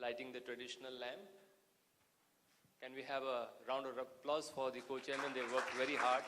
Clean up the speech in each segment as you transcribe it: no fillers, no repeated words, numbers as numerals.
lighting the traditional lamp. Can we have a round of applause for the co-chairman? They worked very hard.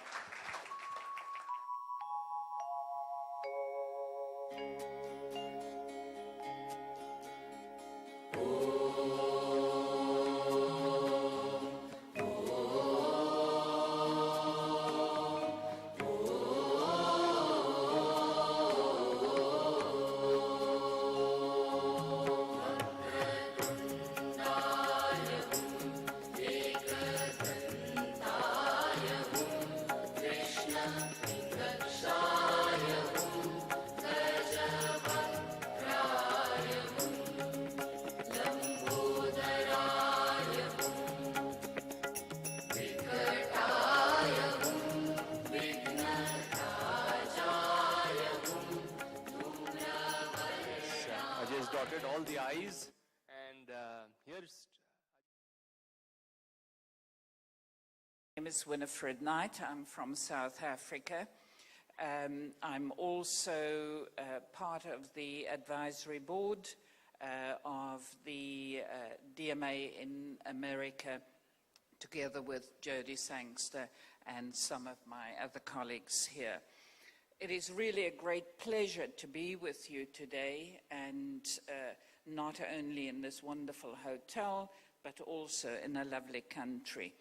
Dotted all the I's, and here's... My name is Winifred Knight. I'm from South Africa. I'm also part of the advisory board of the DMA in America, together with Jody Sangster and some of my other colleagues here. It is really a great pleasure to be with you today, and not only in this wonderful hotel, but also in a lovely country.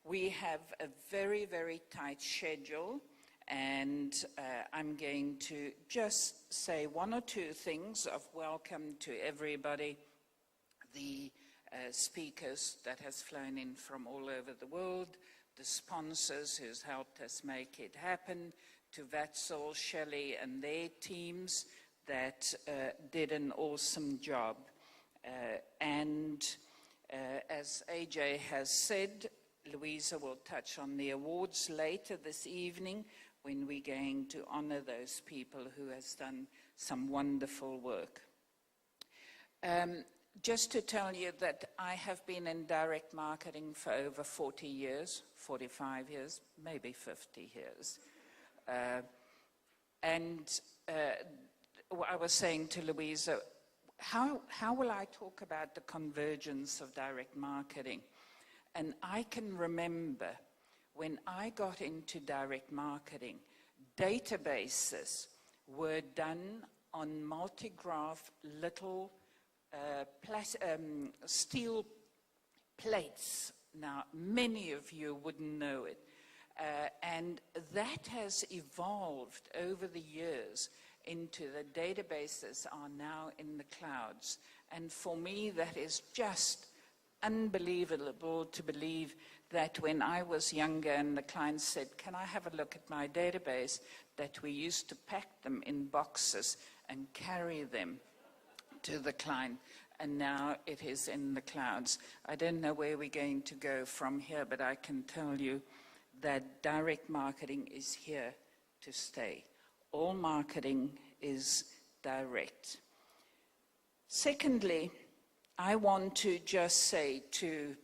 We have a very, very tight schedule, and I'm going to just say one or two things of welcome to everybody, the speakers that has flown in from all over the world, the sponsors who's helped us make it happen, to Vatsal, Shelley and their teams that did an awesome job. As AJ has said, Louisa will touch on the awards later this evening when we're going to honor those people who has done some wonderful work. Just to tell you that I have been in direct marketing for over 40 years, 45 years, maybe 50 years. I was saying to Louisa, how will I talk about the convergence of direct marketing? And I can remember when I got into direct marketing, databases were done on multi-graph little steel plates. Now, many of you wouldn't know it. And that has evolved over the years into the databases are now in the clouds. And for me, that is just unbelievable to believe that when I was younger and the client said, can I have a look at my database, that we used to pack them in boxes and carry them to the client. And now it is in the clouds. I don't know where we're going to go from here, but I can tell you that direct marketing is here to stay. All marketing is direct. Secondly, I want to just say to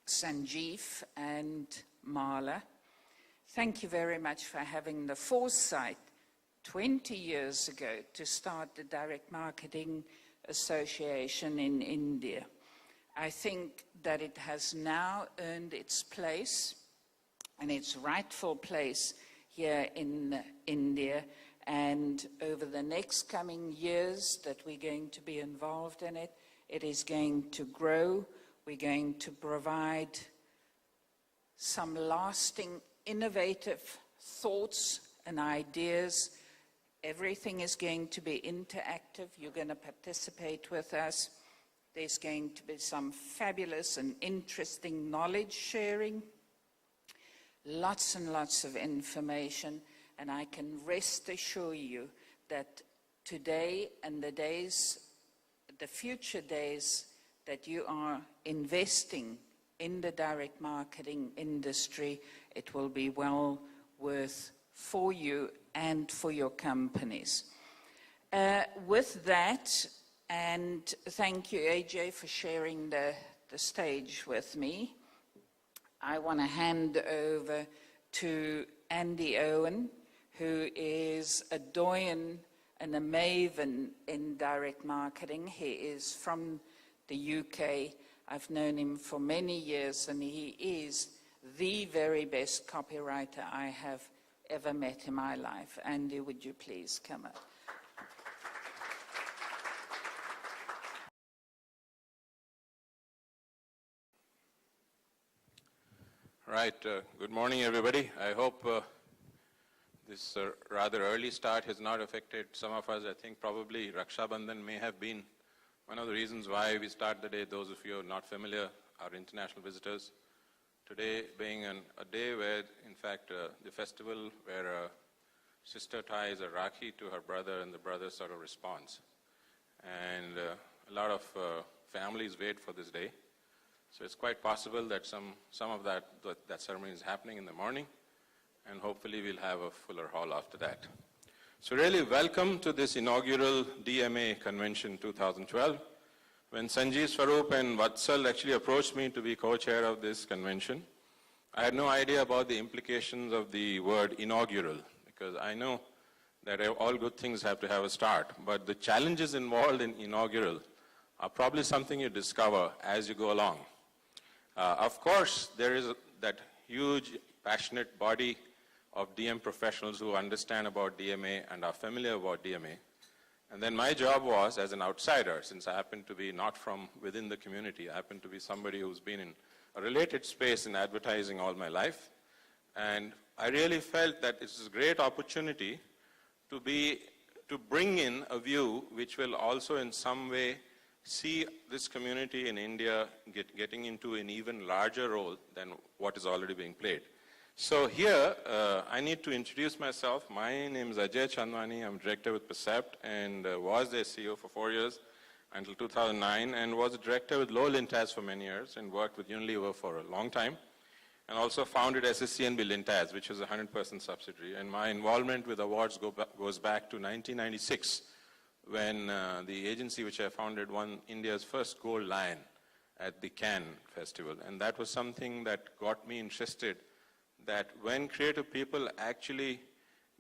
Sanjeev and Marla, thank you very much for having the foresight 20 years ago to start the Direct Marketing Association in India. I think that it has now earned its place and its rightful place here in India, and over the next coming years that we're going to be involved in it, it is going to grow. We're going to provide some lasting, innovative thoughts and ideas. Everything is going to be interactive. You're going to participate with us. There's going to be some fabulous and interesting knowledge sharing. Lots and lots of information, and I can rest assure you that today and the future days that you are investing in the direct marketing industry, it will be well worth for you and for your companies. With that, and thank you, AJ, for sharing the stage with me. I want to hand over to Andy Owen, who is a doyen and a maven in direct marketing. He is from the UK. I've known him for many years, and he is the very best copywriter I have ever met in my life. Andy, would you please come up? Right. Good morning, everybody. I hope this rather early start has not affected some of us. I think probably Raksha Bandhan may have been one of the reasons why we start the day. Those of you who are not familiar, our international visitors. Today being a day where, in fact, the festival where a sister ties a Rakhi to her brother and the brother sort of responds. And a lot of families wait for this day. So it's quite possible that some of that ceremony is happening in the morning, and hopefully we'll have a fuller hall after that. So really welcome to this inaugural DMA Convention 2012. When Sanjeev Swaroop and Vatsal actually approached me to be co-chair of this convention, I had no idea about the implications of the word inaugural, because I know that all good things have to have a start, but the challenges involved in inaugural are probably something you discover as you go along. Of course, there is that huge, passionate body of DM professionals who understand about DMA and are familiar about DMA. And then my job was, as an outsider, since I happen to be not from within the community, I happen to be somebody who's been in a related space in advertising all my life. And I really felt that it's a great opportunity to bring in a view which will also in some way see this community in India getting into an even larger role than what is already being played. So here, I need to introduce myself. My name is Ajay Chandwani. I'm director with Percept and was their CEO for 4 years until 2009, and was a director with Lowell Lintaz for many years and worked with Unilever for a long time, and also founded SSCNB Lintaz, which was a 100% subsidiary. And my involvement with awards goes back to 1996, when the agency which I founded won India's first Gold Lion at the Cannes Festival. And that was something that got me interested, that when creative people actually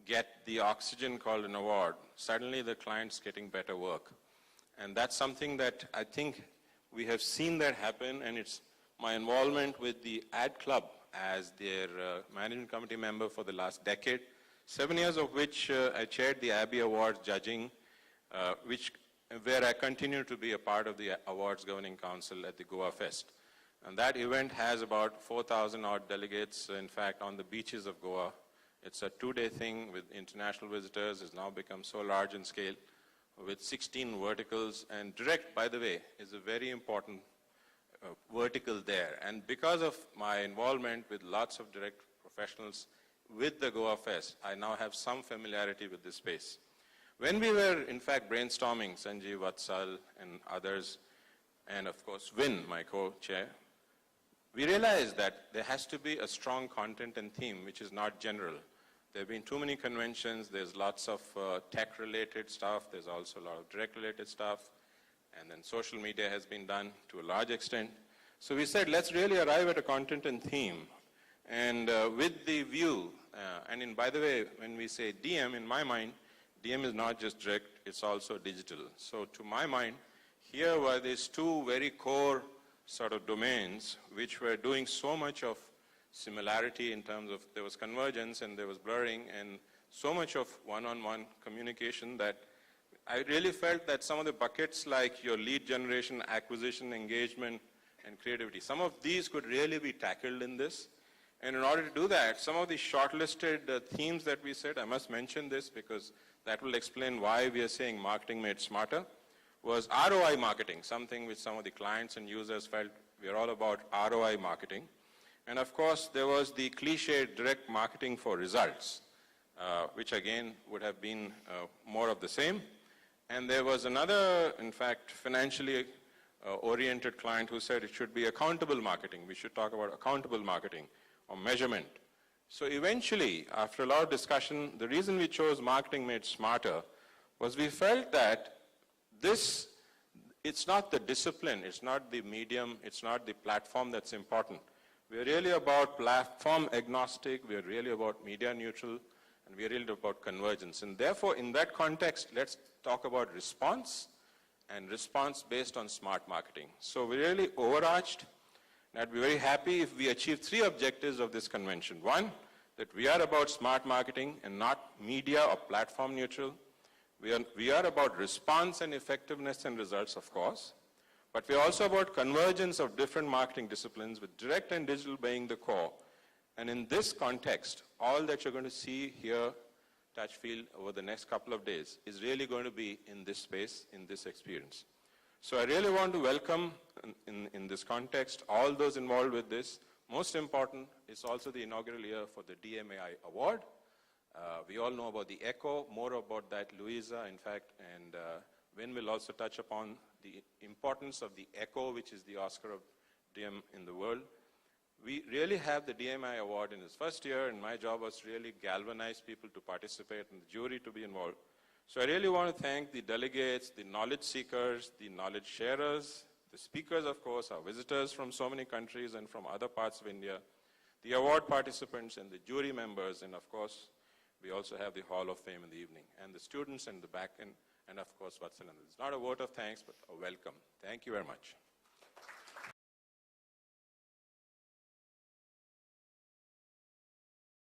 get the oxygen called an award, suddenly the client's getting better work. And that's something that I think we have seen that happen, and it's my involvement with the Ad Club as their management committee member for the last decade, 7 years of which I chaired the Abbey Awards judging, where I continue to be a part of the awards governing council at the Goa Fest. And that event has about 4,000 odd delegates, in fact, on the beaches of Goa. It's a 2-day thing with international visitors. It's now become so large in scale with 16 verticals. And direct, by the way, is a very important vertical there. And because of my involvement with lots of direct professionals with the Goa Fest, I now have some familiarity with this space. When we were, in fact, brainstorming, Sanjeev, Vatsal, and others, and of course, Vin, my co-chair, we realized that there has to be a strong content and theme, which is not general. There have been too many conventions. There's lots of tech-related stuff. There's also a lot of direct-related stuff. And then social media has been done to a large extent. So we said, let's really arrive at a content and theme. And with the view, by the way, when we say DM, in my mind, DM is not just direct, it's also digital. So to my mind, here were these two very core sort of domains which were doing so much of similarity in terms of there was convergence and there was blurring and so much of one-on-one communication that I really felt that some of the buckets like your lead generation, acquisition, engagement, and creativity, some of these could really be tackled in this. And in order to do that, some of the shortlisted themes that we said, I must mention this because that will explain why we are saying marketing made smarter, was ROI marketing, something which some of the clients and users felt we are all about ROI marketing. And of course, there was the cliched direct marketing for results, which again would have been more of the same. And there was another, in fact, financially oriented client who said it should be accountable marketing. We should talk about accountable marketing or measurement. So eventually, after a lot of discussion, the reason we chose marketing made smarter was we felt that it's not the discipline, it's not the medium, it's not the platform that's important. We're really about platform agnostic, we're really about media neutral, and we're really about convergence. And therefore, in that context, let's talk about response and response based on smart marketing. So we really overarched, and I'd be very happy if we achieve 3 objectives of this convention. One, that we are about smart marketing and not media or platform neutral. We are about response and effectiveness and results, of course, but we're also about convergence of different marketing disciplines with direct and digital being the core. And in this context, all that you're going to see here, touch, feel over the next couple of days is really going to be in this space, in this experience. So I really want to welcome, in this context, all those involved with this. Most important is also the inaugural year for the DMAI Award. We all know about the ECHO, more about that Louisa, in fact, and Win will also touch upon the importance of the ECHO, which is the Oscar of DM in the world. We really have the DMAI Award in its first year, and my job was to really galvanize people to participate and the jury to be involved. So I really want to thank the delegates, the knowledge seekers, the knowledge sharers, the speakers, of course, our visitors from so many countries and from other parts of India, the award participants and the jury members, and of course, we also have the Hall of Fame in the evening, and the students and the back end, and of course, Vatsalan. It's not a vote of thanks, but a welcome. Thank you very much.